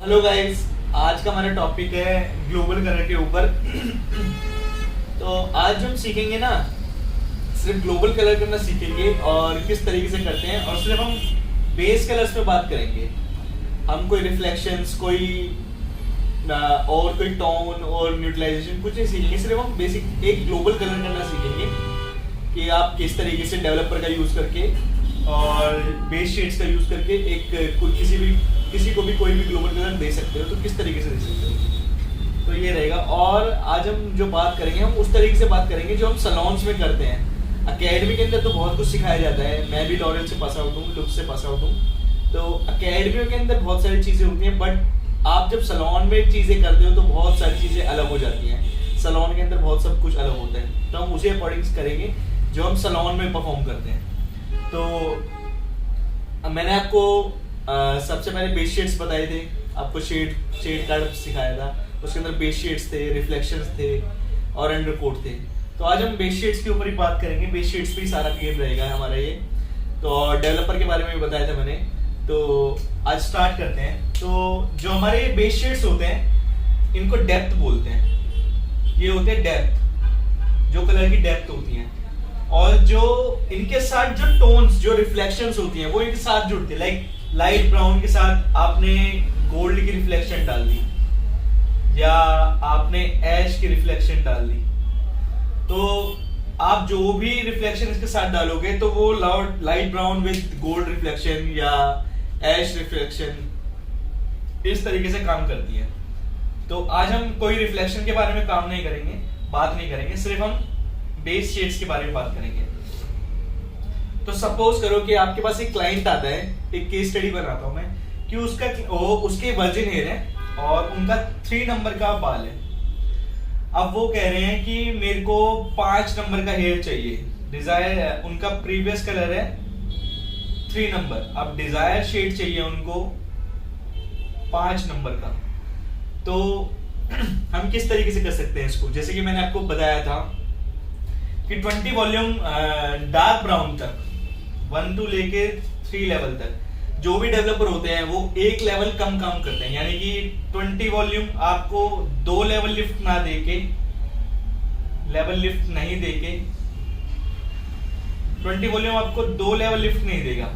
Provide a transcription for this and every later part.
Hello guys, आज का हमारा टॉपिक है ग्लोबल कलर के ऊपर। तो आज हम सीखेंगे ना, सिर्फ ग्लोबल कलर करना सीखेंगे और किस तरीके से करते हैं, और सिर्फ हम बेस कलर्स पे बात करेंगे। हम कोई रिफ्लेक्शंस, और कोई टोन और न्यूट्रलाइजेशन कुछ नहीं सीखेंगे। सिर्फ हम बेसिक एक ग्लोबल कलर करना सीखेंगे कि आप किस तरीके से डेवलपर का यूज करके और बेस शेड्स का यूज करके किसी को भी कोई भी ग्लोबल कलर दे सकते हो, तो किस तरीके से दे सकते हो। तो ये रहेगा। और आज हम जो बात करेंगे, हम उस तरीके से बात करेंगे जो हम सलॉन्स में करते हैं। अकेडमी के अंदर तो बहुत कुछ सिखाया जाता है। मैं भी लॉरेल से पास आउट हूँ, लुक से पास आउट हूँ। तो अकेडमियों के अंदर बहुत सारी चीज़ें होती हैं, बट आप जब सलॉन में चीज़ें करते हो तो बहुत सारी चीज़ें अलग हो जाती हैं। सलॉन के अंदर बहुत सब कुछ अलग होता है, तो हम उसी अकॉर्डिंग करेंगे जो हम सलॉन में परफॉर्म करते हैं। तो मैंने आपको सबसे पहले बेस शेड्स बताए थे, आपको शेड कार्ड सिखाया था। उसके अंदर बेस शेड्स थे, रिफ्लेक्शंस थे और अंडरकोट थे। तो आज हम बेस शेड्स के ऊपर ही बात करेंगे। बेस शेड्स पे ही सारा गेम रहेगा हमारा ये। तो डेवलपर के बारे में भी बताया था मैंने, तो आज स्टार्ट करते हैं। तो जो हमारे बेस शेड्स होते हैं, इनको डेप्थ बोलते हैं। ये होते हैं डेप्थ, जो कलर की डेप्थ होती है। और जो इनके साथ जो टोन्स, जो रिफ्लेक्शंस होती हैं, वो इनके साथ जुड़ती है। लाइक लाइट ब्राउन के साथ आपने गोल्ड की रिफ्लेक्शन डाल दी, या आपने ऐश की रिफ्लेक्शन डाल दी, तो आप जो भी रिफ्लेक्शन इसके साथ डालोगे तो वो light brown with gold reflection या ऐश रिफ्लेक्शन इस तरीके से काम करती है। तो आज हम कोई रिफ्लेक्शन के बारे में काम नहीं करेंगे, बात नहीं करेंगे, सिर्फ हम बेस शेड्स के बारे में बात करेंगे। तो सपोज करो कि आपके पास एक क्लाइंट आता है, एक केस स्टडी बनाता हूं मैं, कि उसके वर्जिन हेयर है और उनका 3 नंबर का बाल है। अब वो कह रहे हैं कि मेरे को 5 नंबर का हेयर चाहिए। डिजायर, उनका प्रीवियस कलर है 3 नंबर, अब डिजायर शेड चाहिए उनको 5 नंबर का। तो हम किस तरीके से कर सकते हैं इसको? जैसे कि मैंने आपको बताया था कि 20 वॉल्यूम डार्क ब्राउन तक, 1 to लेके 3 लेवल तक, जो भी डेवलपर होते हैं वो एक लेवल कम काम करते हैं। यानी कि 20 वॉल्यूम आपको 2 लेवल लिफ्ट ना देके, लेवल लिफ्ट नहीं देके, 20 वॉल्यूम आपको 2 लेवल लिफ्ट नहीं देगा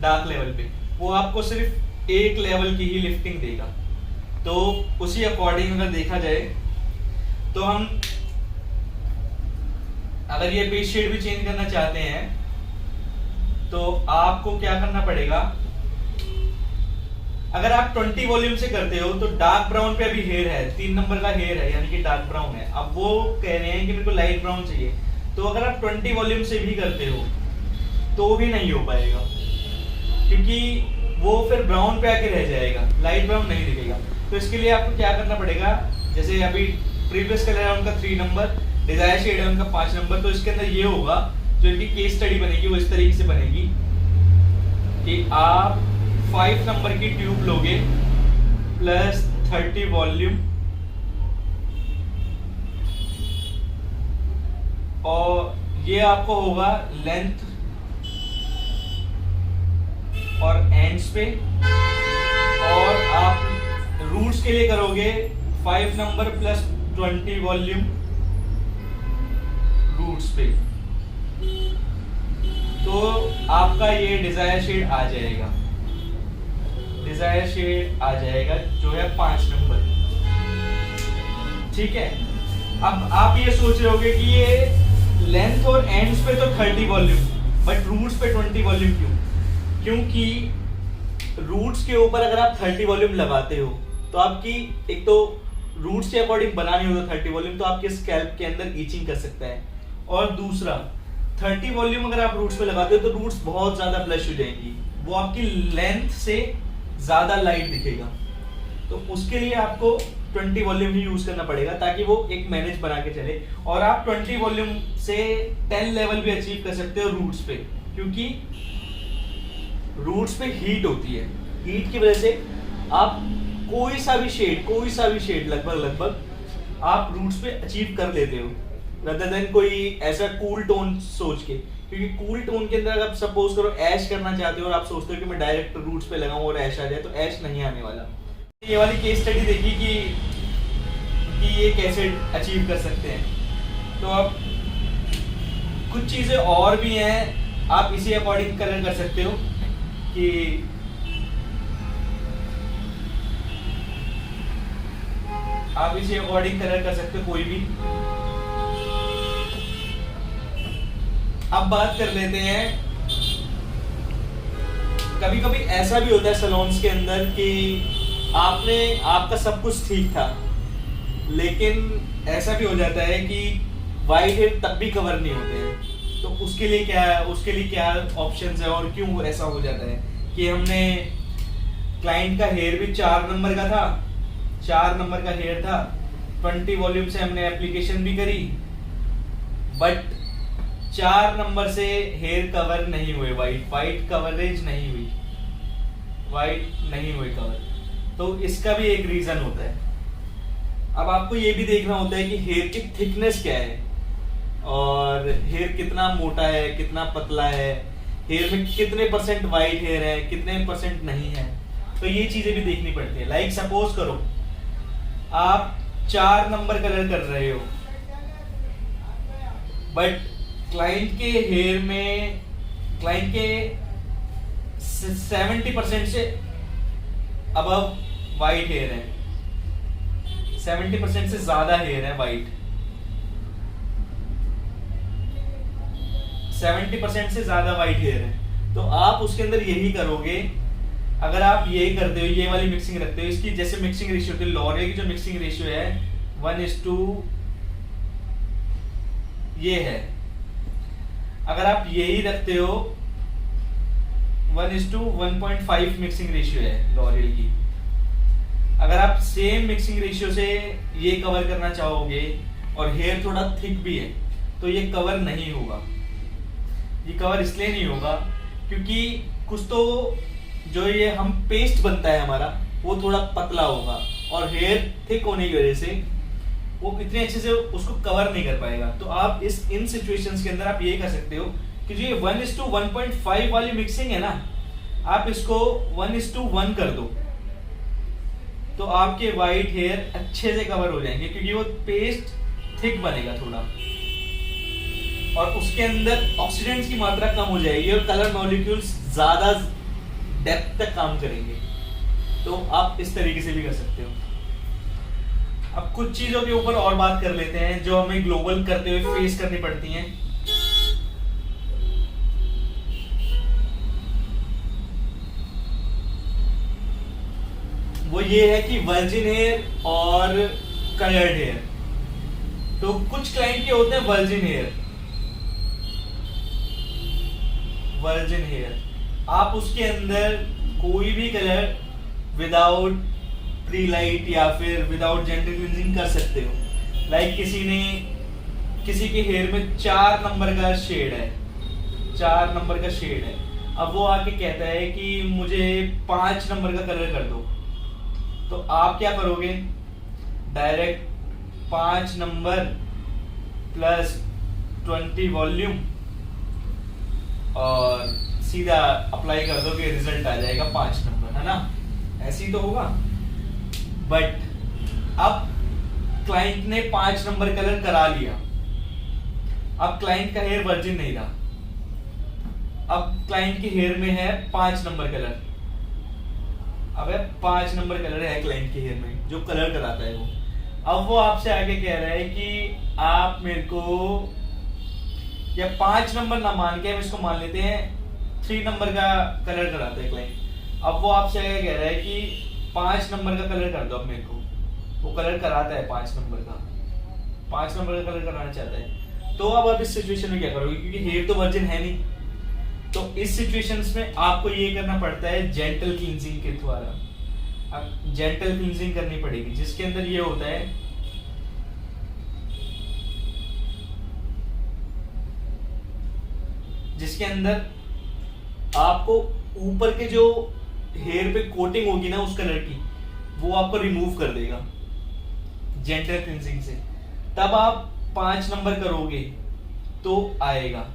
डार्क लेवल पे, वो आपको सिर्फ 1 लेवल की ही लिफ्टिंग देगा। तो उसी अकॉर्डिंग अगर देखा जाए तो हम अगर ये बेस शेड भी चेंज करना चाहते हैं तो आपको क्या करना पड़ेगा? अगर आप 20 वॉल्यूम से करते हो तो डार्क ब्राउन पे अभी हेयर है, 3 नंबर का हेयर है, यानी कि डार्क ब्राउन है। अब वो कह रहे हैं कि मेरे को लाइट ब्राउन चाहिए। तो अगर आप 20 वॉल्यूम से भी करते हो तो भी नहीं हो पाएगा, क्योंकि वो फिर ब्राउन पे आके रह जाएगा, लाइट ब्राउन नहीं दिखेगा। तो इसके लिए आपको क्या करना पड़ेगा? जैसे अभी प्रीवियस कलर है उनका 3 नंबर, डिजायर शेड है उनका 5 नंबर, तो इसके अंदर ये होगा, जो इनकी केस स्टडी बनेगी वो इस तरीके से बनेगी कि आप 5 नंबर की ट्यूब लोगे प्लस 30 वॉल्यूम, और ये आपको होगा लेंथ और एंड्स पे। और आप रूट्स के लिए करोगे 5 नंबर प्लस 20 वॉल्यूम रूट्स पे, तो आपका ये डिजायर शेड आ जाएगा। डिजायर शेड आ जाएगा जो है 5 नंबर। ठीक है। अब आप ये सोच रहे होगे कि ये लेंथ और एंड्स पे तो 30 वॉल्यूम, बट रूट्स पे 20 वॉल्यूम क्यों? क्योंकि रूट्स के ऊपर अगर आप 30 वॉल्यूम लगाते हो तो आपकी, एक तो रूट्स के अकॉर्डिंग बनानी हो तो 30 वॉल्यूम, तो आपके स्कैल्प के अंदर ईचिंग कर सकता है। और दूसरा, 30 वॉल्यूम अगर आप रूट्स पे लगाते हो तो रूट्स बहुत ज्यादा ब्लश हो जाएंगी, वो आपकी लेंथ से ज्यादा लाइट दिखेगा। तो उसके लिए आपको 20 वॉल्यूम ही यूज करना पड़ेगा, ताकि वो एक मैनेज बना के चले। और आप 20 वॉल्यूम से 10 लेवल भी अचीव कर सकते हो रूट्स पे, क्योंकि रूट्स पे हीट होती है। हीट की वजह से आप कोई सा भी शेड लगभग आप रूट्स पे अचीव कर लेते हो, rather than कोई ऐसा कूल टोन सोच के। क्योंकि कूल टोन के अंदर अगर आप सपोज करो ऐश करना चाहते हो और आप सोचते हो कि मैं डायरेक्ट रूट्स पे लगाऊं और ऐश आ जाए, तो ऐश नहीं आने वाला। ये वाली केस स्टडी देखी कि ये कैसे अचीव कर सकते हैं। तो अब कुछ चीज़ें और भी हैं, आप इसी अकॉर्डिंग कलर कर सकते हो कि आप इसी अकॉर्डिंग कलर कर सकते हो कोई भी। अब बात कर लेते हैं, कभी कभी ऐसा भी होता है सैलून्स के अंदर कि आपका सब कुछ ठीक था, लेकिन ऐसा भी हो जाता है कि वाइट हेयर तब भी कवर नहीं होते हैं। तो उसके लिए क्या ऑप्शंस है और क्यों ऐसा हो जाता है कि हमने क्लाइंट का हेयर भी 4 नंबर का था, 4 नंबर का हेयर था, 20 वॉल्यूम से हमने एप्लीकेशन भी करी, बट 4 नंबर से हेयर कवर नहीं हुए, वाइट कवरेज नहीं हुई, वाइट नहीं हुई कवर। तो इसका भी एक रीजन होता है। अब आपको ये भी देखना होता है कि हेयर की थिकनेस क्या है और हेयर कितना मोटा है, कितना पतला है, हेयर में कितने परसेंट वाइट हेयर है, कितने परसेंट नहीं है। तो ये चीजें भी देखनी पड़ती है। लाइक सपोज करो आप 4 नंबर कलर कर रहे हो, बट क्लाइंट के हेयर में क्लाइंट के 70% से अबव वाइट हेयर है, 70% से ज्यादा हेयर है वाइट, 70% से ज्यादा वाइट हेयर है। तो आप उसके अंदर यही करोगे, अगर आप यही करते हो, ये वाली मिक्सिंग रखते हो, इसकी जैसे मिक्सिंग रेशियो होती है, लॉरियल की जो मिक्सिंग रेशियो है 1:, ये है। अगर आप यही रखते हो 1:1.5 मिक्सिंग रेशियो है लॉरियल की। अगर आप सेम मिक्सिंग रेशियो से ये कवर करना चाहोगे और हेयर थोड़ा थिक भी है, तो ये कवर नहीं होगा। ये कवर इसलिए नहीं होगा क्योंकि कुछ तो जो ये हम पेस्ट बनता है हमारा, वो थोड़ा पतला होगा और हेयर थिक होने की वजह से वो इतने अच्छे से उसको कवर नहीं कर पाएगा। तो आप इन सिचुएशंस के अंदर आप ये कर सकते हो कि जो ये 1:1.5 वाली मिक्सिंग है ना, आप इसको 1:1 कर दो, तो आपके वाइट हेयर अच्छे से कवर हो जाएंगे क्योंकि वो पेस्ट थिक बनेगा थोड़ा, और उसके अंदर ऑक्सीडेंट्स की मात्रा कम हो जाएगी और कलर मॉलिक्यूल्स ज्यादा डेप्थ तक काम करेंगे। तो आप इस तरीके से भी कर सकते हो। अब कुछ चीजों के ऊपर और बात कर लेते हैं जो हमें ग्लोबल करते हुए फेस करनी पड़ती हैं। वो ये है कि वर्जिन हेयर और कलर्ड हेयर। तो कुछ क्लाइंट के होते हैं वर्जिन हेयर, वर्जिन हेयर आप उसके अंदर कोई भी कलर विदाउट प्री लाइट या फिर विदाउट जेंटल क्लींजिंग कर सकते हो। लाइक किसी के हेयर में 4 नंबर का शेड है, 4 नंबर का शेड है। अब वो आके कहता है कि मुझे 5 नंबर का कलर कर दो, तो आप क्या करोगे, डायरेक्ट 5 नंबर प्लस 20 वॉल्यूम और सीधा अप्लाई कर दो कि रिजल्ट आ जाएगा 5 नंबर, है ना? ऐसे ही तो होगा। बट अब क्लाइंट ने 5 नंबर कलर करा लिया, अब क्लाइंट का हेयर वर्जिन नहीं रहा, अब क्लाइंट के हेयर में है 5 नंबर कलर। अब 5 नंबर कलर है क्लाइंट के हेयर में जो कलर कराता है वो। अब वो आपसे आगे कह रहा है कि आप मेरे को, या 5 नंबर ना मान के हम इसको मान लेते हैं 3 नंबर का कलर कराता है क्लाइंट। अब वो आपसे आगे कह रहा है कि 5 नंबर का कलर कर दो अब मेरे को। वो कलर कराता है 5 नंबर का, 5 नंबर का कलर कराना चाहता है। तो अब आप इस सिचुएशन में क्या करोगे, क्योंकि हेयर तो वर्जिन है नहीं। तो इस सिचुएशंस में आपको ये करना पड़ता है जेंटल क्लींजिंग के द्वारा। अब जेंटल क्लींजिंग करनी पड़ेगी जिसके अंदर ये होता है जिसके अंदर आपको ऊपर के जो हेयर पे कोटिंग होगी ना उस कलर की, वो आपको रिमूव कर देगा जेंटल क्लींजिंग से। तब आप 5 नंबर करोगे तो आएगा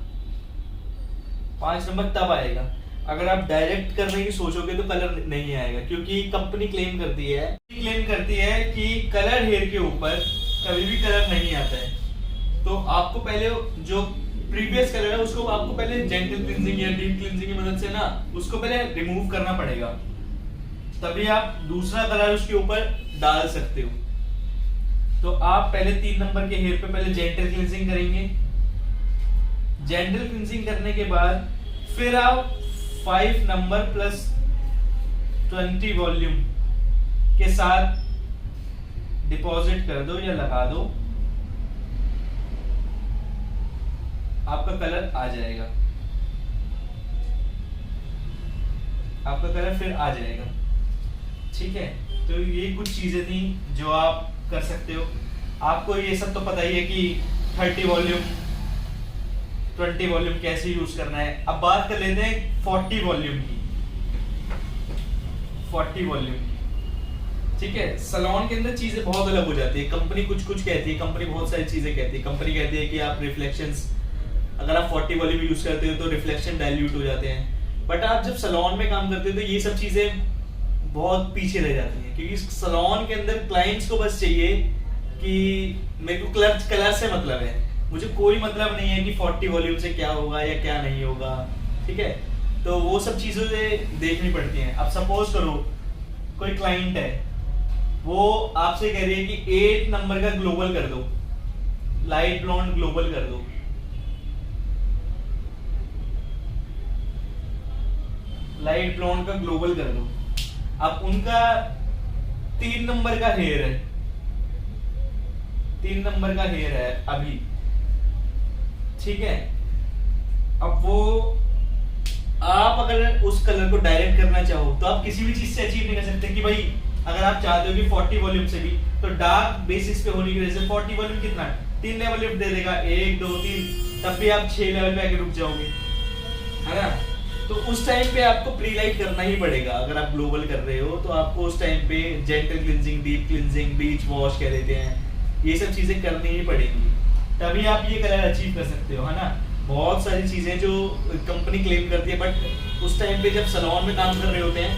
5 नंबर, तब आएगा। अगर आप डायरेक्ट करने की सोचोगे तो कलर नहीं आएगा, क्योंकि कंपनी क्लेम करती है कि कलर हेयर के ऊपर कभी भी कलर नहीं आता है। तो आपको पहले जो प्रीवियस कलर है उसको आपको पहले जेंटल क्लींजिंग या डीप क्लींजिंग की मदद से ना उसको पहले रिमूव करना पड़ेगा, तभी आप दूसरा कलर उसके ऊपर डाल सकते हो। तो आप पहले 3 नंबर के हेयर पे पहले जेंटल क्लींजिंग करेंगे। जेंटल क्लींजिंग करने के बाद फिर आप 5 नंबर प्लस 20 वॉल्यूम के साथ डिपॉजिट कर दो या लगा दो, आपका कलर आ जाएगा, आपका कलर फिर आ जाएगा। ठीक है, तो ये कुछ चीजें थी जो आप कर सकते हो। आपको ये सब तो पता ही है कि 30 वॉल्यूम 20 वॉल्यूम कैसे यूज करना है। अब बात कर लेते हैं 40 वॉल्यूम की। 40 वॉल्यूम, ठीक है, सैलून के अंदर चीजें बहुत अलग हो जाती है। कंपनी कुछ कहती है, कंपनी बहुत सारी चीजें कहती है। कंपनी कहती है कि आप रिफ्लेक्शंस, अगर आप 40 वॉल्यूम यूज करते हो तो रिफ्लेक्शन डाइल्यूट हो जाते हैं। बट आप जब सैलून में काम करते हो तो ये सब चीजें बहुत पीछे रह जाती हैं, क्योंकि सैलून के अंदर क्लाइंट्स को बस चाहिए कि मेरे को कलर से मतलब है, मुझे कोई मतलब नहीं है कि 40 वॉल्यूम से क्या होगा या क्या नहीं होगा। ठीक है, तो वो सब चीजों से देखनी पड़ती हैं। अब सपोज करो कोई क्लाइंट है, वो आपसे कह रही है कि 8 नंबर का ग्लोबल कर दो, लाइट ब्लॉन्ड ग्लोबल कर दो। लाइट ब्लॉन्ड का ग्लोबल कर दो। अब उनका 3 नंबर का हेयर है, 3 नंबर का हेयर है अभी, ठीक है। अब वो आप अगर उस कलर को डायरेक्ट करना चाहो तो आप किसी भी चीज से अचीव नहीं कर सकते कि भाई अगर आप चाहते हो कि 40 वॉल्यूम से भी, तो डार्क बेसिस पे होने की वजह से 40 वॉल्यूम कितना 3 लेवल लिफ्ट दे देगा, 1 2 3, तब भी आप 6 लेवल पे आके रुक जाओगे, है ना। तो उस टाइम पे आपको प्री लाइट करना ही पड़ेगा। अगर आप ग्लोबल कर रहे हो तो आपको उस टाइम पे जेंटल क्लींजिंग, डीप क्लींजिंग, बीच वॉश कह देते हैं, ये सब चीजें करनी ही पड़ेंगी, तभी आप ये कलर अचीव कर सकते हो, है ना। बहुत सारी चीजें जो कंपनी क्लेम करती है, बट उस टाइम पे जब सैलून में काम कर रहे होते हैं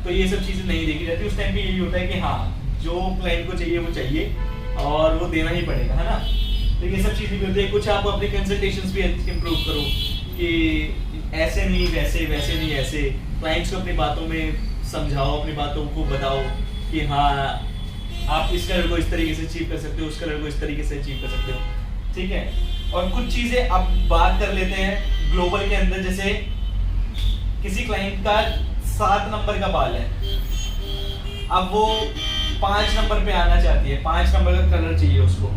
तो ये सब चीजें नहीं देखी जाती। उस टाइम पे यही होता है कि हाँ जो क्लाइंट को चाहिए वो चाहिए और वो देना ही पड़ेगा, है ना। तो ये सब चीजें भी होती है। कुछ आप अपने कंसल्टेशंस भी इंप्रूव करो कि ऐसे नहीं वैसे, वैसे नहीं ऐसे। क्लाइंट्स को अपनी बातों में समझाओ, अपनी बातों को बताओ कि हाँ आप इस कलर को इस तरीके से अचीव कर सकते हो, उस कलर को इस तरीके से अचीव कर सकते हो, ठीक है। और कुछ चीजें अब बात कर लेते हैं ग्लोबल के अंदर। जैसे किसी क्लाइंट का 7 नंबर का बाल है, अब वो 5 नंबर पे आना चाहती है, 5 नंबर का कलर चाहिए उसको।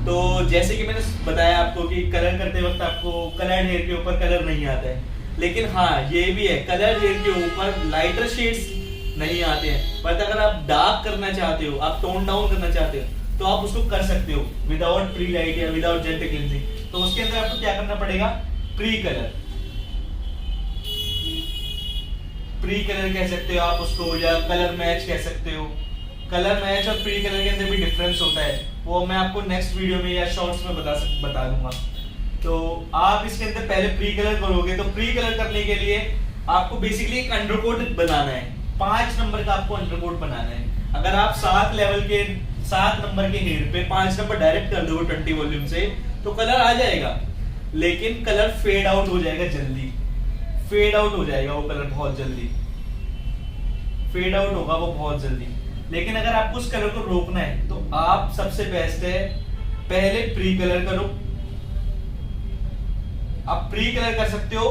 तो जैसे कि मैंने बताया आपको कि कलर करते वक्त आपको कलर्ड हेयर के ऊपर कलर नहीं आता है, लेकिन हाँ ये भी है कलर हेयर के ऊपर लाइटर शेड्स नहीं आते हैं। बट अगर आप डार्क करना चाहते हो, आप टोन डाउन करना चाहते हो, तो आप उसको कर सकते हो विदाउट प्री लाइट या विदाउट जेंटल क्लींजिंग। तो उसके अंदर आपको क्या करना पड़ेगा, प्री कलर कह सकते हो आप उसको, या कलर मैच कह सकते हो। कलर मैच और प्री कलर के अंदर भी डिफरेंस होता है, वो मैं आपको नेक्स्ट वीडियो में या शॉर्ट्स में बता दूंगा। तो आप इसके अंदर पहले प्री कलर करोगे, तो प्री कलर करने के लिए आपको बेसिकली एक अंडरकोट बनाना है। 5 नंबर का आपको अंडरकोट बनाना है। अगर आप 7 नंबर के हेयर पे 5 नंबर डायरेक्ट कर दोगे 20 वॉल्यूम से, तो कलर आ जाएगा, लेकिन कलर फेड आउट हो जाएगा जल्दी, फेड आउट हो जाएगा वो कलर बहुत जल्दी, फेड आउट होगा वो बहुत जल्दी। लेकिन अगर आपको उस कलर को रोकना है तो आप सबसे बेस्ट है पहले प्री कलर करो। आप प्री कलर कर सकते हो।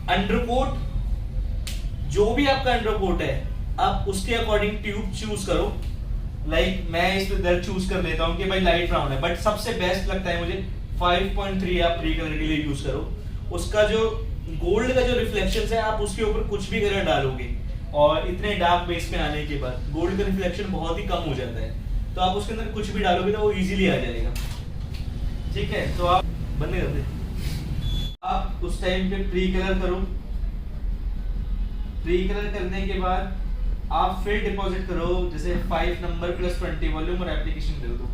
अंडरकोट, जो भी आपका अंडरकोट है आप उसके अकॉर्डिंग ट्यूब चूज करो। लाइक मैं इस पे चूज कर लेता हूं कि भाई लाइट ब्राउन है, बट सबसे बेस्ट लगता है मुझे 5.3 आप प्री कलर के लिए यूज करो। उसका जो गोल्ड का जो रिफ्लेक्शन है, आप उसके ऊपर कुछ भी कलर डालोगे और इतने डार्क बेस पे आने के बाद गोल्ड का रिफ्लेक्शन बहुत ही कम हो जाता है, तो आप उसके अंदर कुछ भी डालोगे तो वो इजीली आ जाएगा, ठीक है। तो आप बंद कर दे, आप उस टाइम पे प्री कलर करो। प्री कलर करने के बाद आप फिर डिपॉजिट करो, जैसे 5 नंबर प्लस 20 वॉल्यूम और एप्लीकेशन कर दो,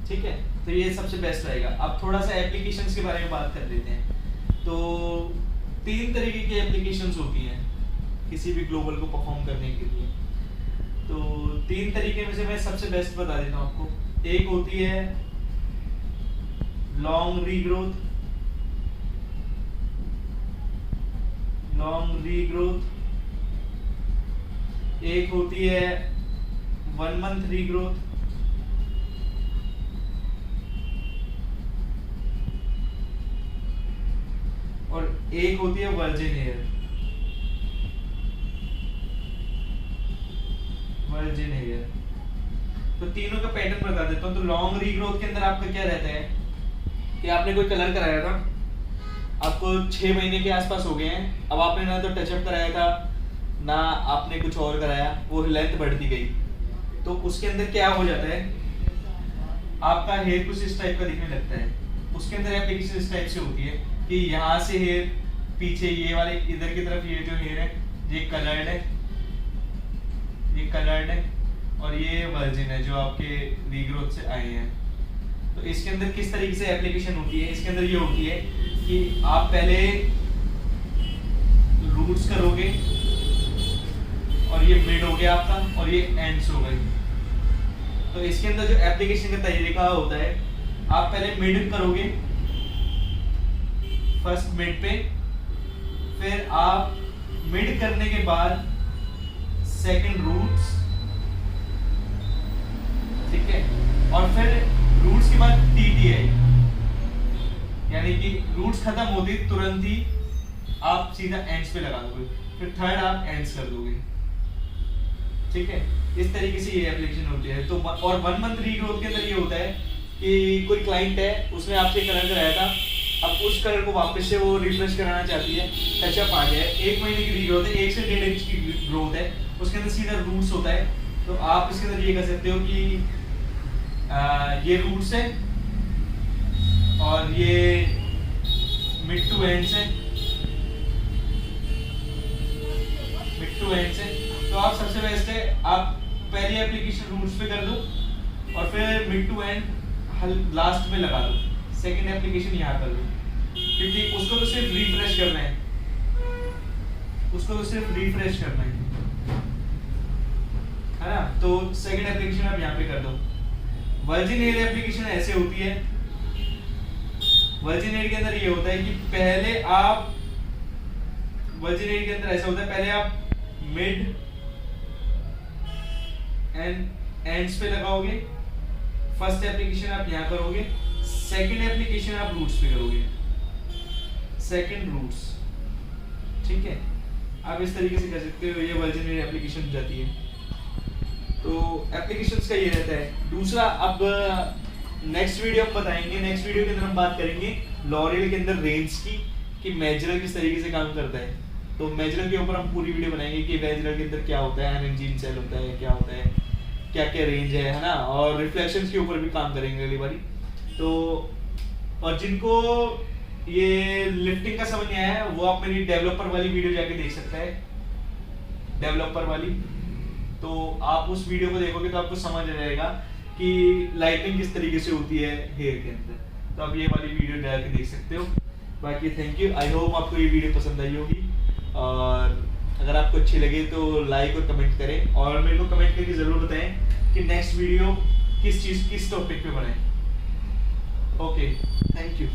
ठीक है। तो ये सबसे बेस्ट रहेगा। अब थोड़ा सा एप्लीकेशंस के बारे में बात कर लेते हैं। तो तीन तरीके की एप्लीकेशंस होती हैं किसी भी ग्लोबल को परफॉर्म करने के लिए। तो तीन तरीके में से मैं सबसे बेस्ट बता देता हूँ आपको। एक होती है लॉन्ग रीग्रोथ, एक होती है 1 मंथ रीग्रोथ, और एक होती है वर्जिन हेयर। तो तीनों का पैटर्न बता देता हूँ। तो लॉन्ग रीग्रोथ के अंदर आपका क्या रहता है कि आपने कोई कलर कराया था, आपको 6 महीने के आसपास हो गए हैं, अब आपने ना तो टचअप कराया था ना आपने कुछ और कराया, वो लेंथ बढ़ती गई, तो उसके अंदर क्या हो जाता है, आपका हेयर कुछ इस टाइप का दिखने लगता है। उसके अंदर एप्लीकेशन इस टाइप से होती है कि यहाँ से हेयर पीछे, ये वाले इधर की तरफ ये जो हेयर है ये कलर्ड है, और ये वर्जिन है जो आपके रीग्रोथ से आए हैं। तो इसके अंदर किस तरीके से एप्लीकेशन होती है, इसके अंदर ये होती है कि आप पहले रूट्स करोगे और ये मिड हो गया आपका और ये एंड्स हो गए। तो इसके अंदर जो एप्लीकेशन का तरीका होता है, आप पहले मिड करोगे, फर्स्ट मिड पे, फिर आप मिड करने के बाद सेकंड रूट्स, ठीक है, और फिर रूट्स के बाद टीटीआई, यानी कि रूट्स खत्म होती तुरंत ही आप सीधा एंड्स पे लगा दोगे, फिर थर्ड आप एंड्स कर दोगे, ठीक है। इस तरीके से ये एप्लीकेशन होती है। तो और 1 मंथ रीग्रोथ के अंदर ये होता है कि कोई क्लाइंट है, उसने आपसे कलर कराया था, अब उस कलर को वापस से वो रिफ्रेश कराना चाहती है, टचअप आ गया है, 1 महीने की रीग्रोथ है, 1 से 1.5 इंच की ग्रोथ है, उसके अंदर सीधा रूट्स होता है। तो आप इसके अंदर ये कर सकते हो कि ये रूट्स है और ये मिड टू एंड्स है, तो आप सबसे बेस्ट है आप पहली एप्लीकेशन रूट्स पे कर दो और फिर मिड टू एंड लास्ट में लगा दो, सेकंड एप्लीकेशन यहाँ कर दो, क्योंकि उसको तो सिर्फ रिफ्रेश करना है, है ना। तो सेकंड एप्लीकेशन आप यहाँ पे कर दो। वर्जिन हेयर एप्लीकेशन ऐसे होती है, वर्जिन हेयर के अंदर ये होता है कि पहले आप, वर्जिन हेयर के अंदर ऐसा होता है, पहले आप मिड एंड एंड्स पे लगाओगे, फर्स्ट एप्लीकेशन आप यहाँ करोगे, सेकंड एप्लीकेशन आप रूट्स पे करोगे, सेकंड रूट्स, ठीक है। आप इस तरीके से कर सकते हो, ये वर्जिन हेयर एप्लीकेशन जाती है। तो एप्लीकेशंस का ये रहता है। दूसरा, अब नेक्स्ट वीडियो हम बताएंगे, नेक्स्ट वीडियो के अंदर हम बात करेंगे लॉरियल के अंदर रेंज की, कि मेजरल किस तरीके से काम करता है। तो मेजरल के ऊपर हम पूरी वीडियो बनाएंगे कि मेजरल के अंदर क्या होता है, एनर्जी सेल होता है, क्या होता है, क्या क्या रेंज है ना, और रिफ्लेक्शंस के ऊपर भी काम करेंगे अगली बारी। तो और जिनको ये लिफ्टिंग का समझ नहीं आया है, वो आप मेरी डेवलपर वाली वीडियो जाके देख सकते हैं, डेवलपर वाली। तो आप उस वीडियो को देखोगे तो आपको समझ आ जाएगा कि लाइटिंग किस तरीके से होती है हेयर के अंदर। तो आप ये वाली वीडियो जाके देख सकते हो। बाकी थैंक यू, आई होप आपको ये वीडियो पसंद आई होगी, और अगर आपको अच्छी लगे तो लाइक और कमेंट करें, और मेरे को कमेंट करके जरूर बताएं कि नेक्स्ट वीडियो किस टॉपिक पे बनाएं। Okay, thank you.